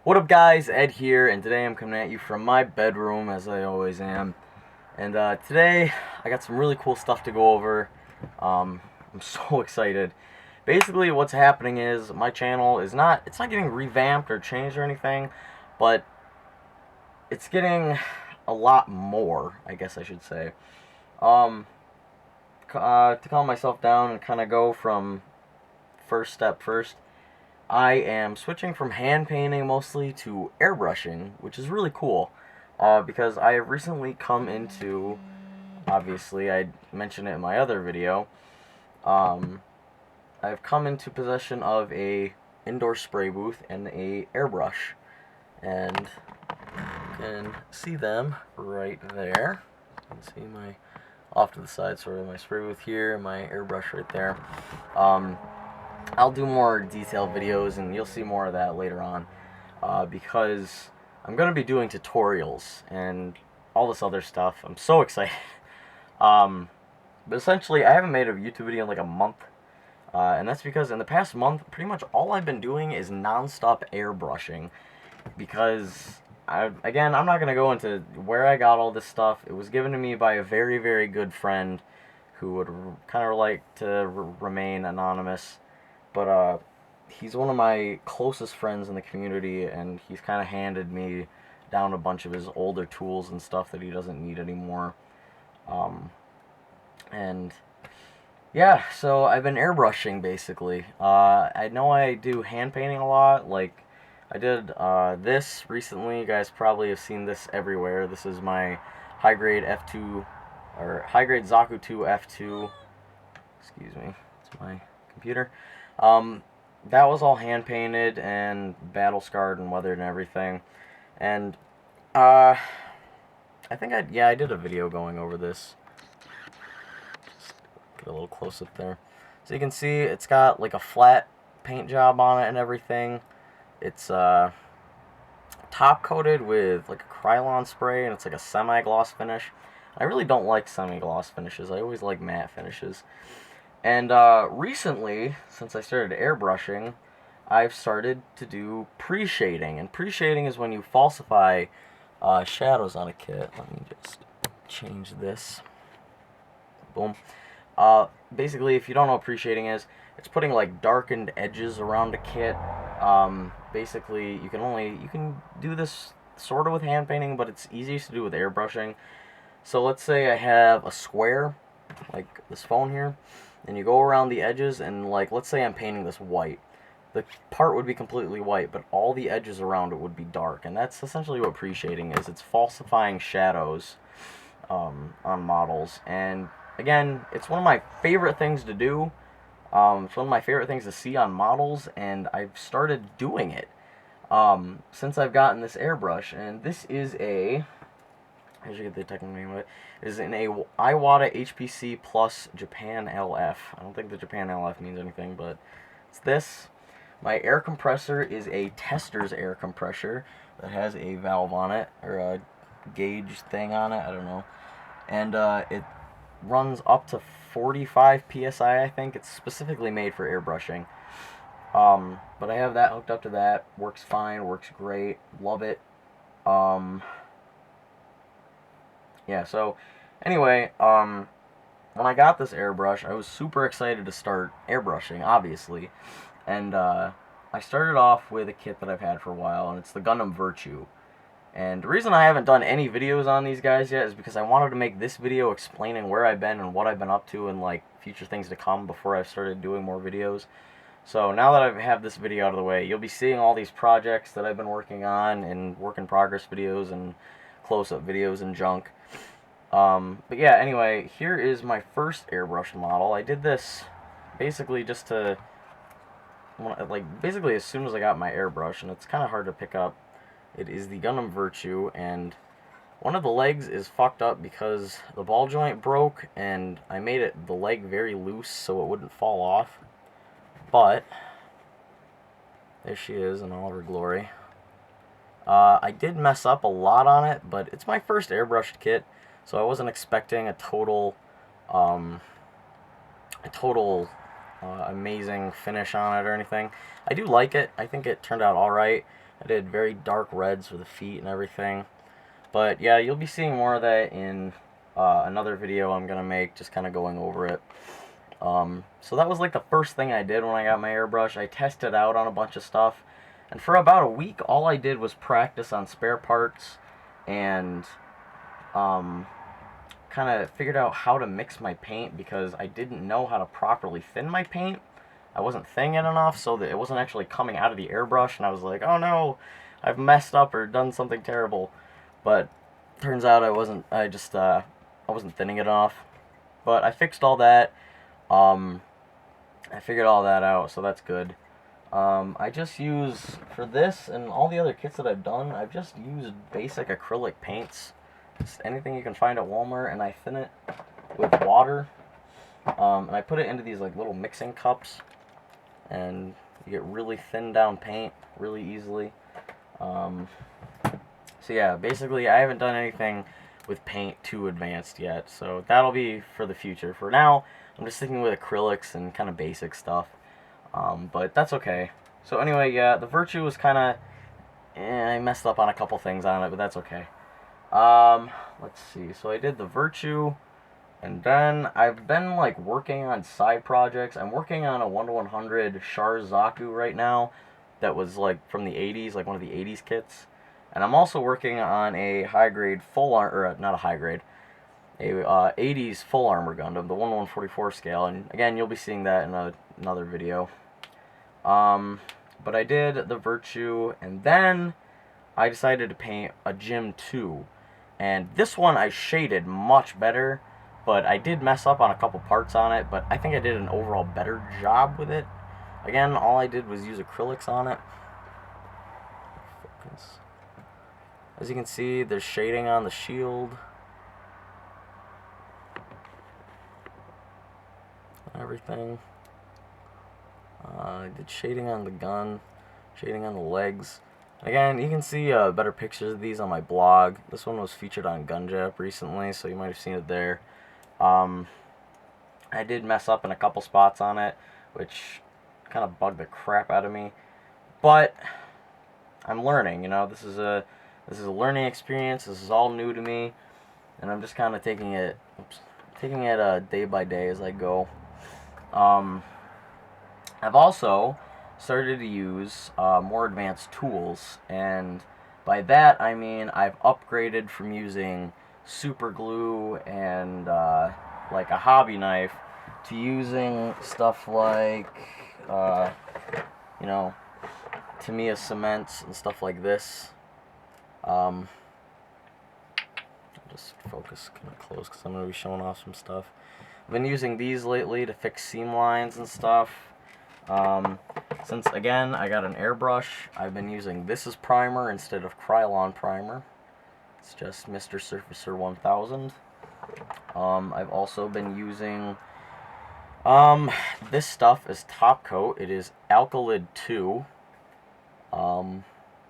What up guys, Ed here, and today I'm coming at you from my bedroom, as I always am. And today, I got some really cool stuff to go over. I'm so excited. Basically, what's happening is, my channel is it's not getting revamped or changed or anything, but it's getting a lot more, I guess I should say. Um, to calm myself down and kind of go from first step first, I am switching from hand painting mostly to airbrushing, which is really cool. Because I have recently come into, obviously, I mentioned it in my other video, I've come into possession of a indoor spray booth and a airbrush. And you can see them right there. You can see my, off to the side, sort of my spray booth here, my airbrush right there. I'll do more detailed videos, and you'll see more of that later on, because I'm going to be doing tutorials and all this other stuff. I'm so excited. But essentially, I haven't made a YouTube video in like a month, and that's because in the past month, pretty much all I've been doing is non-stop airbrushing, because, again, I'm not going to go into where I got all this stuff. It was given to me by a very, very good friend who would kind of like to remain anonymous. But he's one of my closest friends in the community, and he's kind of handed me down a bunch of his older tools and stuff that he doesn't need anymore. And yeah, so I've been airbrushing basically. I know I do hand painting a lot. Like, I did this recently. You guys probably have seen this everywhere. This is my high grade F2, or high grade Zaku 2 F2. Excuse me, it's my computer. That was all hand painted and battle scarred and weathered and everything. And I think I did a video going over this. Just get a little close up there, so you can see it's got like a flat paint job on it and everything. It's top coated with like a Krylon spray, and it's like a semi-gloss finish. I really don't like semi-gloss finishes. I always like matte finishes. And recently, since I started airbrushing, I've started to do pre-shading. And pre-shading is when you falsify shadows on a kit. Let me just change this. Boom. Basically, if you don't know what pre-shading is, it's putting like darkened edges around a kit. Basically, you can do this sort of with hand painting, but it's easiest to do with airbrushing. So let's say I have a square, like this phone here, and you go around the edges, and like, let's say I'm painting this white. The part would be completely white, but all the edges around it would be dark, and that's essentially what pre-shading is. It's falsifying shadows on models, and again, it's one of my favorite things to do. It's one of my favorite things to see on models, and I've started doing it since I've gotten this airbrush, and this is a, I should get the technical name of it. It is an Iwata HPC Plus Japan LF. I don't think the Japan LF means anything, but it's this. My air compressor is a Tester's air compressor that has a valve on it, or a gauge thing on it, I don't know. And it runs up to 45 psi, I think. It's specifically made for airbrushing. But I have that hooked up to that. Works fine, works great, love it. Yeah, so anyway, when I got this airbrush, I was super excited to start airbrushing, obviously. And I started off with a kit that I've had for a while, and it's the Gundam Virtue. And the reason I haven't done any videos on these guys yet is because I wanted to make this video explaining where I've been and what I've been up to, and like future things to come before I've started doing more videos. So now that I have this video out of the way, you'll be seeing all these projects that I've been working on, and work in progress videos and close-up videos and junk. But yeah, anyway, here is my first airbrush model. I did this basically just to, like, basically as soon as I got my airbrush, and it's kind of hard to pick up. It is the Gundam Virtue, and one of the legs is fucked up because the ball joint broke, and I made the leg very loose so it wouldn't fall off. But there she is in all her glory. I did mess up a lot on it, but it's my first airbrushed kit, so I wasn't expecting a total amazing finish on it or anything. I do like it. I think it turned out alright. I did very dark reds for the feet and everything. But yeah, you'll be seeing more of that in another video I'm gonna make, just kind of going over it. So that was like the first thing I did when I got my airbrush. I tested out on a bunch of stuff, and for about a week, all I did was practice on spare parts and kind of figured out how to mix my paint, because I didn't know how to properly thin my paint. I wasn't thinning it enough, so that it wasn't actually coming out of the airbrush, and I was like, oh no, I've messed up or done something terrible. But turns out I wasn't. I wasn't thinning it enough. But I fixed all that. I figured all that out, so that's good. I just use, for this and all the other kits that I've done, I've just used basic acrylic paints. Just anything you can find at Walmart, and I thin it with water. And I put it into these like little mixing cups, and you get really thin down paint really easily. So yeah, basically I haven't done anything with paint too advanced yet, so that'll be for the future. For now, I'm just sticking with acrylics and kind of basic stuff, but that's okay. So anyway, yeah, the Virtue was kind of, I messed up on a couple things on it, but that's okay. Let's see, so I did the Virtue, and then I've been like working on side projects. I'm working on a 1/100 Zaku right now that was like from the 80s, like one of the 80s kits. And I'm also working on a high-grade full armor, or not a high-grade, a 80s full armor Gundam, the 1/144 scale. And again, you'll be seeing that in another video. But I did the Virtue, and then I decided to paint a Gym 2. And this one I shaded much better, but I did mess up on a couple parts on it, but I think I did an overall better job with it. Again, all I did was use acrylics on it. Focus. As you can see, there's shading on the shield. Everything. I did shading on the gun, shading on the legs. Again, you can see better pictures of these on my blog. This one was featured on Gunpla recently, so you might have seen it there. I did mess up in a couple spots on it, which kind of bugged the crap out of me. But I'm learning, you know. This is a learning experience. This is all new to me, and I'm just kind of taking it day by day as I go. I've also started to use more advanced tools, and by that I mean I've upgraded from using super glue and like a hobby knife to using stuff like you know, Tamiya cements and stuff like this. I'll just focus kind of close because I'm going to be showing off some stuff. I've been using these lately to fix seam lines and stuff. Since, again, I got an airbrush, I've been using this as primer instead of Krylon primer. It's just Mr. Surfacer 1000. I've also been using this stuff as top coat. It is Alkalid 2.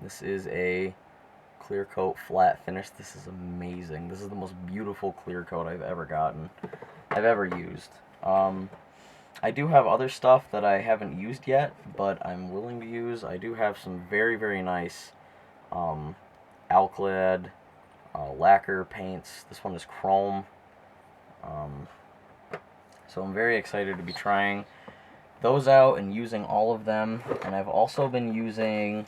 This is a clear coat flat finish. This is amazing. This is the most beautiful clear coat I've ever used. I do have other stuff that I haven't used yet, but I'm willing to use. I do have some very, very nice Alkalid lacquer paints. This one is chrome. So I'm very excited to be trying those out and using all of them. And I've also been using,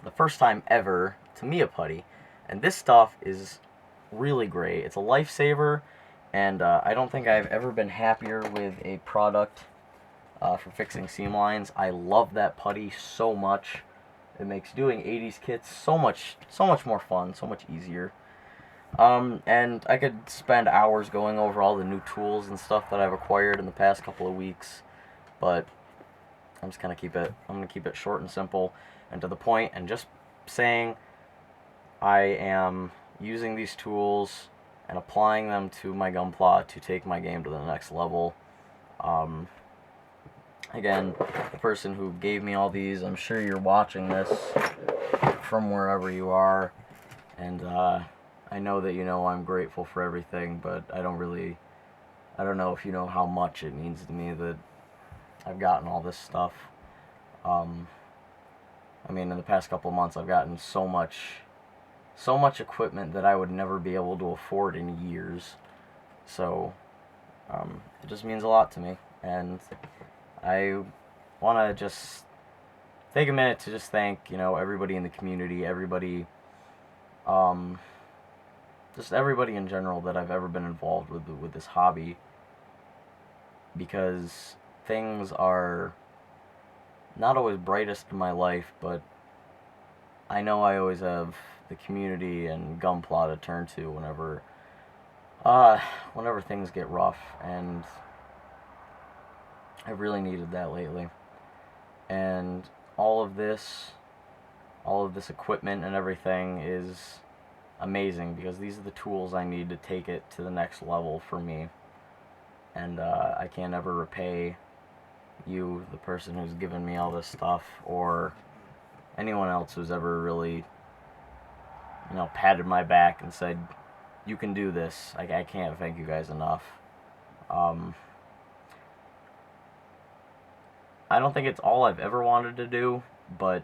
the first time ever, Tamiya putty. And this stuff is really great. It's a lifesaver, and I don't think I've ever been happier with a product for fixing seam lines. I love that putty so much. It makes doing 80s kits so much more fun, so much easier. And I could spend hours going over all the new tools and stuff that I've acquired in the past couple of weeks, but I'm just gonna keep it short and simple and to the point, and just saying I am using these tools and applying them to my Gunpla to take my game to the next level. Again, the person who gave me all these, I'm sure you're watching this from wherever you are, and I know that you know I'm grateful for everything, but I don't know if you know how much it means to me that I've gotten all this stuff. I mean, in the past couple of months, I've gotten so much equipment that I would never be able to afford in years. So, it just means a lot to me, and I want to just take a minute to just thank, everybody in the community, um, just everybody in general that I've ever been involved with this hobby, because things are not always brightest in my life, but I know I always have the community and Gunpla to turn to uh, whenever things get rough, and I've really needed that lately. And all of this, all of this equipment and everything is amazing, because these are the tools I need to take it to the next level for me. And I can't ever repay you, the person who's given me all this stuff, or anyone else who's ever really, patted my back and said, you can do this. I can't thank you guys enough. Um, I don't think it's all I've ever wanted to do, but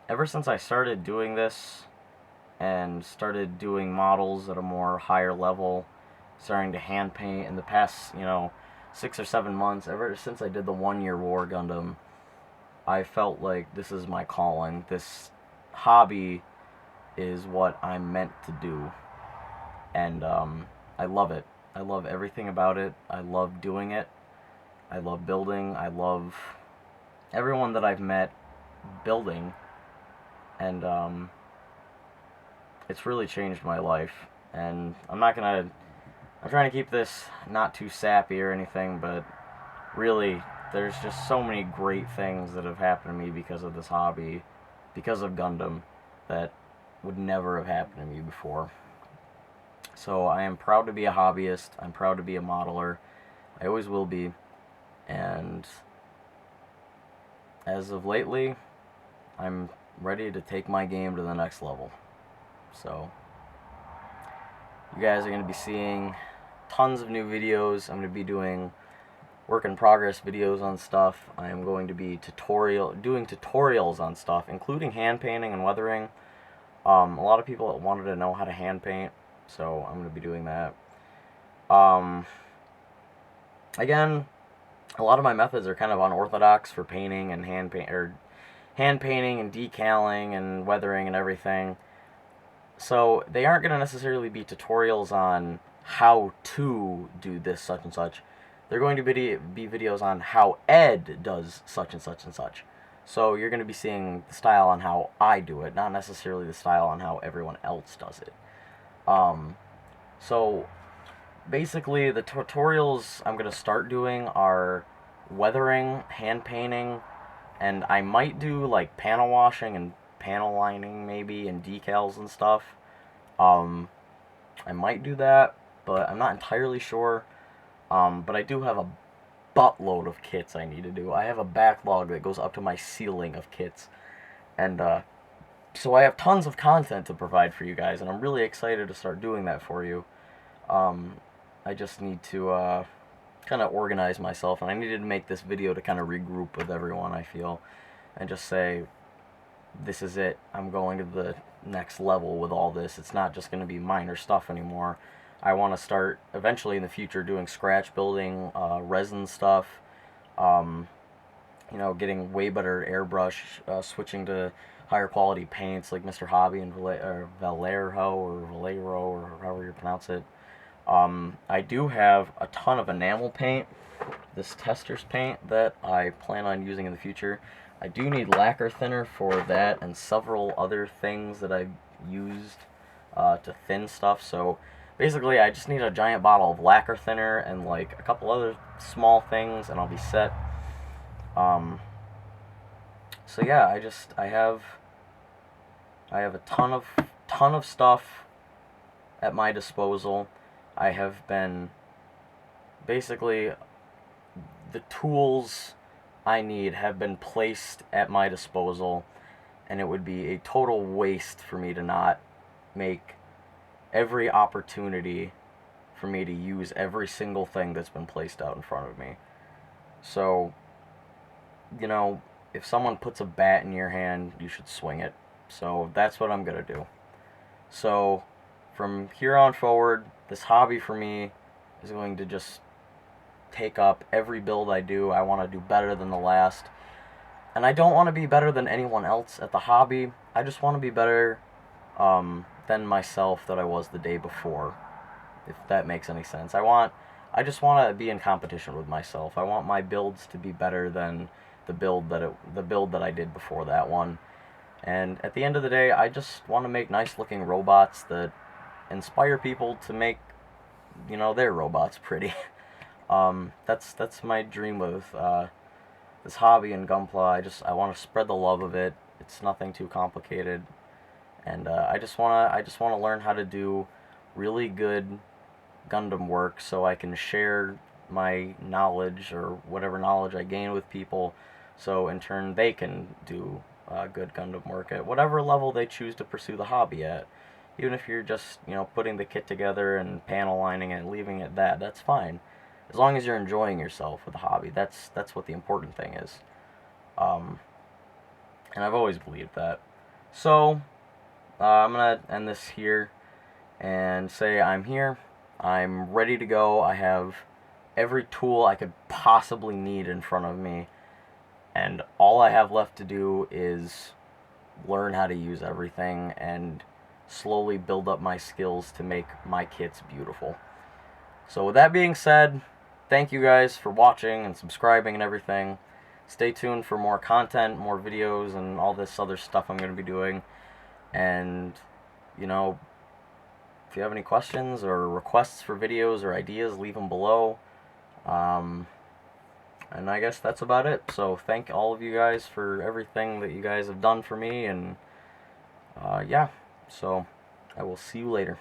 ever since I started doing this and started doing models at a more higher level, starting to hand paint in the past, 6 or 7 months, ever since I did the 1-year War Gundam, I felt like this is my calling. This hobby is what I'm meant to do. And I love it. I love everything about it. I love doing it. I love building. I love everyone that I've met building. And it's really changed my life. And I'm trying to keep this not too sappy or anything, but really, there's just so many great things that have happened to me because of this hobby, because of Gundam, that would never have happened to me before. So I am proud to be a hobbyist. I'm proud to be a modeler. I always will be. And as of lately, I'm ready to take my game to the next level. So you guys are going to be seeing tons of new videos. I'm going to be doing work in progress videos on stuff. I am going to be doing tutorials on stuff, including hand painting and weathering. A lot of people wanted to know how to hand paint, so I'm going to be doing that. Again, a lot of my methods are kind of unorthodox for painting and hand painting and decaling and weathering and everything. So they aren't going to necessarily be tutorials on how to do this such and such. They're going to be videos on how Ed does such and such and such. So you're going to be seeing the style on how I do it, not necessarily the style on how everyone else does it. So basically the tutorials I'm going to start doing are weathering, hand painting, and I might do like panel washing and panel lining maybe, and decals and stuff. I might do that, but I'm not entirely sure. But I do have a buttload of kits I need to do. I have a backlog that goes up to my ceiling of kits. And so I have tons of content to provide for you guys, and I'm really excited to start doing that for you. I just need to kind of organize myself, and I needed to make this video to kind of regroup with everyone, I feel, and just say, this is it. I'm going to the next level with all this. It's not just going to be minor stuff anymore. I want to start eventually in the future doing scratch building, resin stuff, getting way better airbrush, switching to higher quality paints like Mr. Hobby and Vallejo or however you pronounce it. I do have a ton of enamel paint, this tester's paint, that I plan on using in the future. I do need lacquer thinner for that and several other things that I've used to thin stuff. So basically I just need a giant bottle of lacquer thinner and like a couple other small things, and I'll be set. So yeah, I have a ton of stuff at my disposal. I have been basically, the tools I need have been placed at my disposal, and it would be a total waste for me to not make every opportunity for me to use every single thing that's been placed out in front of me. So, if someone puts a bat in your hand, you should swing it. So that's what I'm going to do. So from here on forward, this hobby for me is going to just take up every build I do. I want to do better than the last. And I don't want to be better than anyone else at the hobby. I just want to be better than myself that I was the day before, if that makes any sense. I just want to be in competition with myself. I want my builds to be better than the build that I did before that one. And at the end of the day, I just want to make nice looking robots that inspire people to make, their robots pretty. That's my dream with this hobby in Gunpla. I want to spread the love of it. It's nothing too complicated, and I just wanna learn how to do really good Gundam work so I can share my knowledge or whatever knowledge I gain with people, so in turn they can do good Gundam work at whatever level they choose to pursue the hobby at. Even if you're just putting the kit together and panel lining it and leaving it that's fine. As long as you're enjoying yourself with the hobby, that's what the important thing is. Um, and I've always believed that. So I'm gonna end this here and say I'm here. I'm ready to go. I have every tool I could possibly need in front of me, and all I have left to do is learn how to use everything and slowly build up my skills to make my kits beautiful. So with that being said, thank you guys for watching and subscribing and everything. Stay tuned for more content, more videos, and all this other stuff I'm going to be doing. And, if you have any questions or requests for videos or ideas, leave them below. And I guess that's about it. So thank all of you guys for everything that you guys have done for me. And, yeah, so I will see you later.